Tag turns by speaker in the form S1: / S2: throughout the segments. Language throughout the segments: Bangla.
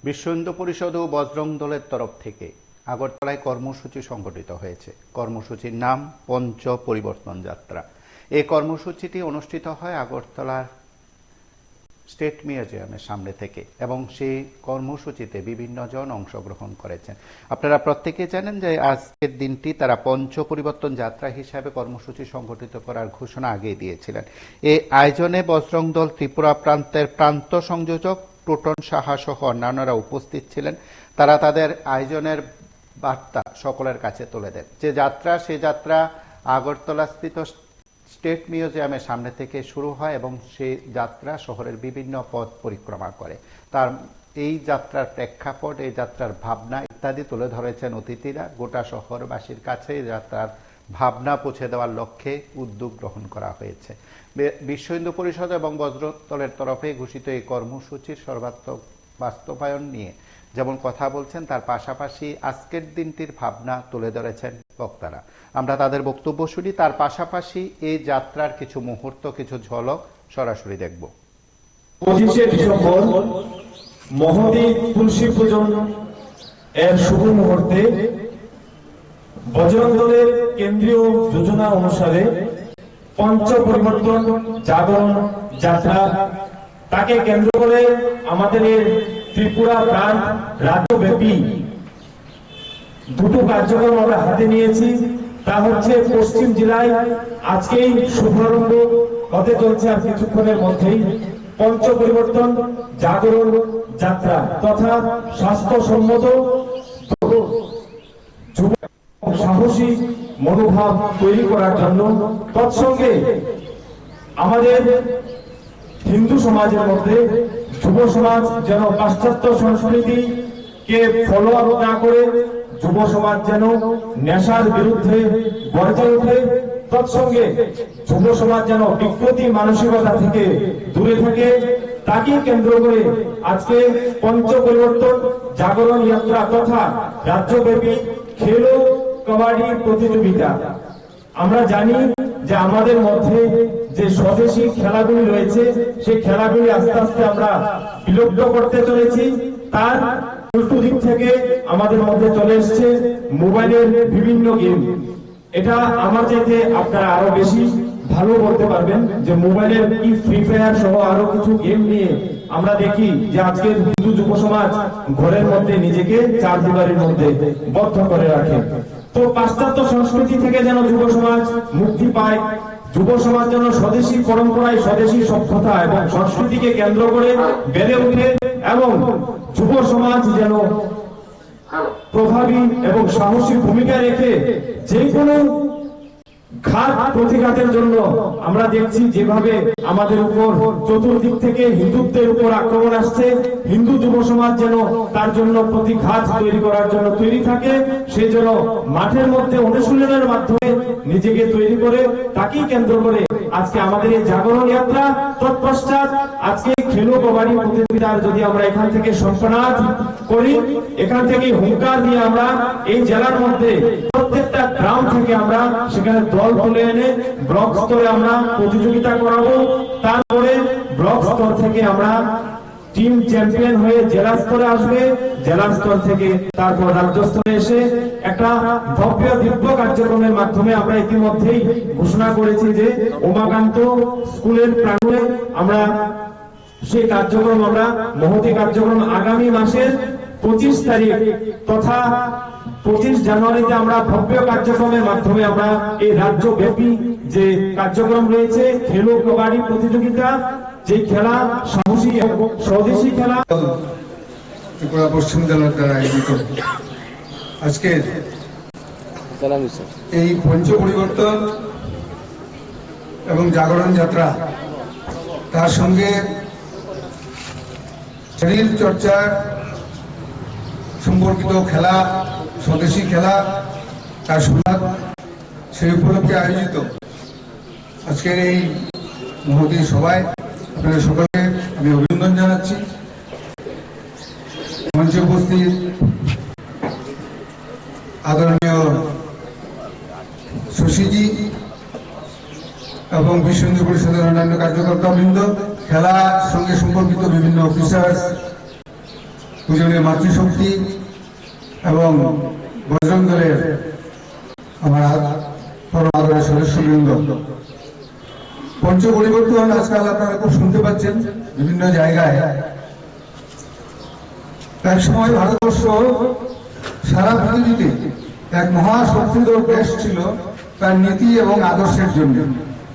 S1: বিশ্ব হিন্দু পরিষদ ও বজরং দলের তরফ থেকে আগরতলায় কর্মসূচি সংগঠিত হয়েছে। কর্মসূচির নাম পঞ্চ পরিবর্তন যাত্রা। এই কর্মসূচিটি অনুষ্ঠিত হয় আগরতলার স্টেট মিউজিয়ামের সামনে থেকে এবং সেই কর্মসূচিতে বিভিন্ন জন অংশগ্রহণ করেছেন। আপনারা প্রত্যেকে জানেন যে আজকের দিনটি তারা পঞ্চ পরিবর্তন যাত্রা হিসাবে কর্মসূচি সংগঠিত করার ঘোষণা আগেই দিয়েছিলেন। এই আয়োজনে বজরং দল ত্রিপুরা প্রান্তের প্রান্ত সংযোজক টোটন সাহা সহ অন্যান্যরা উপস্থিত ছিলেন। তারা তাদের আয়োজনের বার্তা সকলের কাছে তুলে দেন। যে যাত্রা, সে যাত্রা আগরতলাস্থিত স্টেট মিউজিয়ামের সামনে থেকে শুরু হয় এবং সেই যাত্রা শহরের বিভিন্ন পথ পরিক্রমা করে। তার এই যাত্রার প্রেক্ষাপট, এই যাত্রার ভাবনা ইত্যাদি তুলে ধরেছেন অতিথিরা। গোটা শহরবাসীর কাছে এই যাত্রার ভাবনা পৌঁছে দেওয়ার লক্ষ্যে উদ্যোগ গ্রহণ করা হয়েছে। বিশ্ব হিন্দু পরিষদ এবং বজরং দলের তরফে ঘোষিত এই কর্মসূচির সর্বাত্মক বাস্তবায়ন নিয়ে যেমন কথা বলছেন, তার পাশাপাশি আজকের দিনটির ভাবনা তুলে ধরেছেন বক্তারা। আমরা তাদের বক্তব্য শুনি, তার পাশাপাশি এই যাত্রার কিছু মুহূর্ত, কিছু ঝলক সরাসরি দেখব।
S2: 25শে ডিসেম্বর মহতী তুলসী পূজন এর শুভ মুহূর্তে বজরং দলের কেন্দ্রীয় যোজনা অনুসারে পঞ্চ পরিবর্তন জাগরণ যাত্রা, তাকে কেন্দ্র করে আমাদের ত্রিপুরা প্রান্ত রাজ্যব্যাপী দুটো কার্যক্রম আমরা হাতে নিয়েছি। তা হচ্ছে পশ্চিম জেলায় আজকেই শুভারম্ভ হতে চলছে আর কিছুক্ষণের মধ্যেই পঞ্চ পরিবর্তন জাগরণ যাত্রা তথা স্বাস্থ্যসম্মত সাহসী মনোভাব তৈরি করার জন্য। তৎসঙ্গে আমাদের হিন্দু সমাজের মধ্যে যুব সমাজ যেন পাশ্চাত্য সংস্কৃতিকে ফলো আপ না করে যুব সমাজ যেন নেশার বিরুদ্ধে গর্জে ওঠে, তৎসঙ্গে যুব সমাজ যেন বিকৃতি মানসিকতা থেকে দূরে থাকে, তাকে কেন্দ্র করে আজকে পঞ্চ পরিবর্তন জাগরণ যাত্রা তথা রাজ্যব্যাপী খেলো কবাডি প্রতিযোগিতা। আমরা জানি যে আমাদের মধ্যে যে স্বদেশী খেলাগুলি রয়েছে, সেই খেলাগুলি আস্তে আস্তে আমরা বিলুপ্ত করতে চলেছি। তার উল্টো দিক থেকে আমাদের মধ্যে চলে এসছে মোবাইলের বিভিন্ন গেম। এটা আমার চাইতে আপনারা আরো বেশি ভালো বলতে পারবেন যে মোবাইলের কি ফ্রি ফায়ার সহ আরো কিছু গেম নিয়ে আমরা দেখি যে আজকের হিন্দু যুব সমাজ ঘরের মধ্যে নিজেকে চার দিবারের মধ্যে বদ্ধ করে রাখে। তো পাশ্চাত্য সংস্কৃতি থেকে যেন যুব সমাজ মুক্তি পায়, যুব সমাজ যেন স্বদেশী পরম্পরায় স্বদেশী সভ্যতা এবং সংস্কৃতিকে কেন্দ্র করে বেড়ে ওঠে এবং যুব সমাজ যেন প্রভাবী এবং সাহসী ভূমিকা রেখে যে কোনো ঘাত প্রতিঘাতের জন্য। আমরা দেখছি যেভাবে আমাদের উপর চতুর্দিক থেকে হিন্দুত্বের উপর আক্রমণ আসছে, হিন্দু যুব সমাজ যেন তার জন্য প্রতিঘাত তৈরি করার জন্য তৈরি থাকে, সেই জন্য মাঠের মধ্যে অনুশীলনের মাধ্যমে নিজেকে তৈরি করে তাকেই কেন্দ্র করে আজকে আমাদের এই জাগরণ যাত্রা। তৎপশ্চাৎ আজকে খেলো কবাডি প্রতিযোগিতার যদি আমরা এখান থেকে সম্পন্ন করি, এখান থেকে হুঙ্কার দিয়ে আমরা এই জেলার মধ্যে প্রত্যেকটা গ্রাম থেকে আমরা সেখানে দল তুলে এনে ব্লক স্তরে আমরা প্রতিযোগিতা করাবো। তারপরে ব্লক স্তর থেকে আমরা টিম চ্যাম্পিয়ন হয়ে জেলা স্তরে আসবে, জেলা স্তর থেকে তারপর রাজ্য স্তরে এসে একটা ভব্য দিব্য কার্যক্রমের মাধ্যমে আমরা ইতিমধ্যেই ঘোষণা করেছি যে উমাকান্ত স্কুলের প্রাঙ্গণে আমরা সেই কার্যক্রম, আমরা মহতী কার্যক্রম আগামী মাসের 25 তারিখ তথা 25 জানুয়ারিতে আমরা ভব্য কার্যক্রমের মাধ্যমে আমরা এই রাজ্যব্যাপী যে কার্যক্রম রয়েছে খেলো কবাডি প্রতিযোগিতা, যে খেলা সাহসী এবং স্বদেশী খেলা
S3: ত্রিপুরা পশ্চিম জেলার দ্বারা আয়োজিত আজকে এই পঞ্চ পরিবর্তন এবং জাগরণ যাত্রা, তার সঙ্গে শরীর চর্চা সম্পর্কিত খেলা, স্বদেশী খেলা, তার শুরুয়াত, সেই উপলক্ষে আয়োজিত আজকের এই মহতী সভায় আপনাদের সকলকে আমি অভিনন্দন জানাচ্ছি। মঞ্চে উপস্থিত আদরণীয় শশীজি এবং বিশ্ব হিন্দু পরিষদের অন্যান্য কার্যকর্তা বৃন্দ, খেলার সঙ্গে সম্পর্কিত বিভিন্ন অফিসার্স, পূজনীয় মাতৃশক্তি এবং বজরং দলের আমার পরম আদরের সদস্যবৃন্দ, পঞ্চ পরিবর্তন আজকাল আপনারা খুব শুনতে পাচ্ছেন বিভিন্ন জায়গায়। এক সময় ভারতবর্ষ সারা পৃথিবীতে এক মহাশক্তিধর দেশ ছিল তার নীতি এবং আদর্শের জন্য।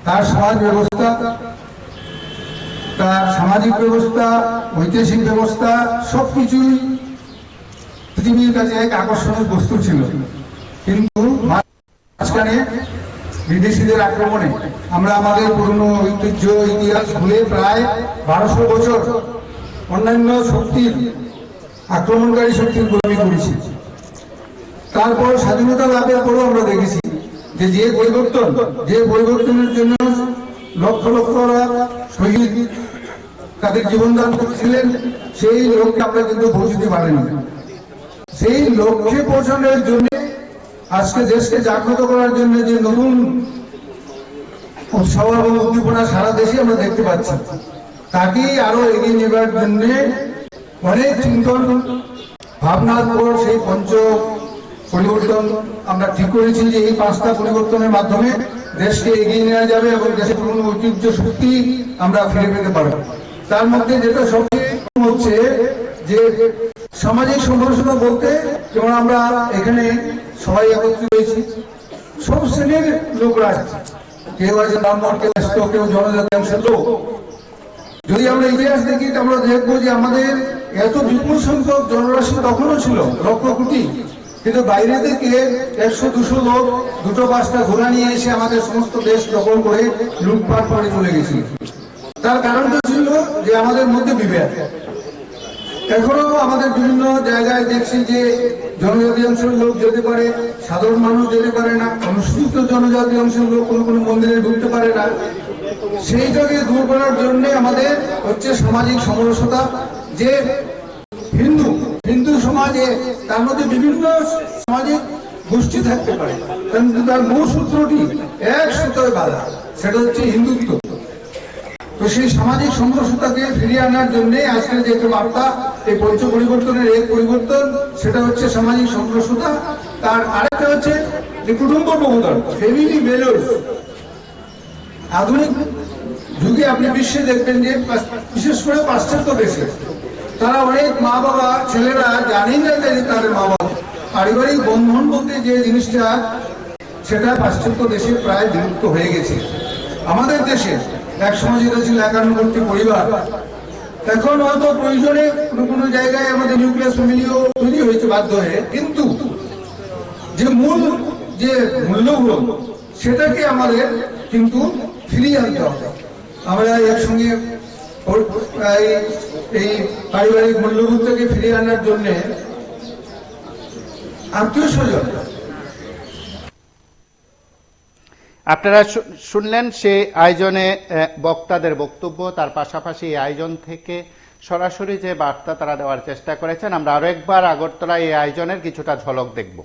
S3: তার সমাজ ব্যবস্থা, তার সামাজিক ব্যবস্থা, ঐতিহাসিক ব্যবস্থা সবকিছুই পৃথিবীর কাছে এক আকর্ষণীয় বস্তু ছিল। কিন্তু মাঝখানে বিদেশিদের আক্রমণে আমরা আমাদের পুরনো ঐতিহ্য ইতিহাস ভুলে প্রায় 1200 বছর অন্যান্য শক্তির, আক্রমণকারী শক্তির গোলামি করেছি। তারপর স্বাধীনতা লাভের পরও আমরা দেখেছি যে পরিবর্তনের জন্য লক্ষ লক্ষ শহীদ তাদের জীবনদান করেছিলেন, সেই লক্ষ্যে আমরা কিন্তু পৌঁছতে পারিনি। সেই লক্ষ্যে পৌঁছানোর জন্য আজকে দেশকে জাগ্রত করার জন্য যে নতুন উৎসাহ এবং উদ্দীপনা সারা দেশে আমরা দেখতে পাচ্ছি, তাকেই আরো এগিয়ে নেবার জন্য অনেক চিন্তন ভাবনার পর সেই পঞ্চ পরিবর্তন আমরা ঠিক করেছি যে এই 5টা পরিবর্তনের মাধ্যমে দেশকে এগিয়ে নেওয়া যাবে এবং দেশের পুরনো ঐতিহ্য শক্তি আমরা ফিরে পেতে পারব। তার মধ্যে যেটা সবচেয়ে হচ্ছে যে সামাজিক সমালোচনা বলতে, যেমন আমরা এখানে সবাই একত্রিত হয়েছি, সব শ্রেণীর লোকরা আছে, কেউ আছে ব্রাহ্মণ, কেউ আসতো, কেউ জনজাতি অংশের লোক। যদি আমরা ইতিহাস দেখি আমরা দেখবো যে আমাদের এত বিপুল সংখ্যক জনরাশি তখনও ছিল, লক্ষ কোটি, কিন্তু বাইরে থেকে 100-200 লোক 2-5টা ঘোড়া নিয়ে এসে আমাদের সমস্ত দেশ দখল করে লুটপাট করে চলে গেছিল। তার কারণটা ছিল যে আমাদের মধ্যে বিভেদ। এখনো আমাদের বিভিন্ন জায়গায় দেখছি যে জনজাতি অংশের লোক যেতে পারে, সাধারণ মানুষ যেতে পারে না, অনুসূচিত জনজাতি অংশের লোক কোনো কোনো মন্দিরে ঢুকতে পারে না। সেইটাকে দূর করার জন্য আমাদের হচ্ছে সামাজিক সমরসতা, যে হিন্দু সমাজে তার মধ্যে বিভিন্ন সামাজিক গোষ্ঠী থাকতে পারে, কিন্তু তার মূল সূত্রটি এক সূত্রে বাঁধা, সেটা হচ্ছে হিন্দুত্ব। তো সেই সামাজিক সমরসতাকে ফিরিয়ে আনার জন্য আজকের যে বার্তা, এই পঞ্চ পরিবর্তনের এক পরিবর্তন, সেটা হচ্ছে সামাজিক সমরসতা। তার আরেকটা হচ্ছে যে কুটুম্ব প্রবোধন, ফ্যামিলি ভ্যালুস। আধুনিক যুগে আপনি বিশ্বে দেখবেন যে বিশেষ করে পাশ্চাত্য দেশে তারা অনেক মা বাবা, ছেলেরা জানেই না যে তাদের মা বাবা। পারিবারিক বন্ধন বলতে যে জিনিসটা, সেটা পাশ্চাত্য দেশে প্রায় বিলুপ্ত হয়ে গেছে। আমাদের দেশে এক সময় যেটা ছিল 51টি পরিবার, এখন হয়তো প্রয়োজনে কোনো কোনো জায়গায় আমাদের নিউক্লিয়াস ফ্যামিলিও তৈরি হয়েছে বাধ্য হয়ে, কিন্তু যে মূল যে মূল্যগুলো সেটাকে আমাদের কিন্তু ফিরিয়ে আনতে হবে। আমরা একসঙ্গে এই পারিবারিক মূল্যবোধটাকে ফিরিয়ে আনার জন্য আত্মীয় স্বজন।
S1: আপনারা শুনলেন সেই আয়োজনে বক্তাদের বক্তব্য, তার পাশাপাশি এই আয়োজন থেকে সরাসরি যে বার্তা তারা দেওয়ার চেষ্টা করেছেন। আমরা আরো একবার আগরতলা এই আয়োজনের কিছুটা ঝলক দেখব।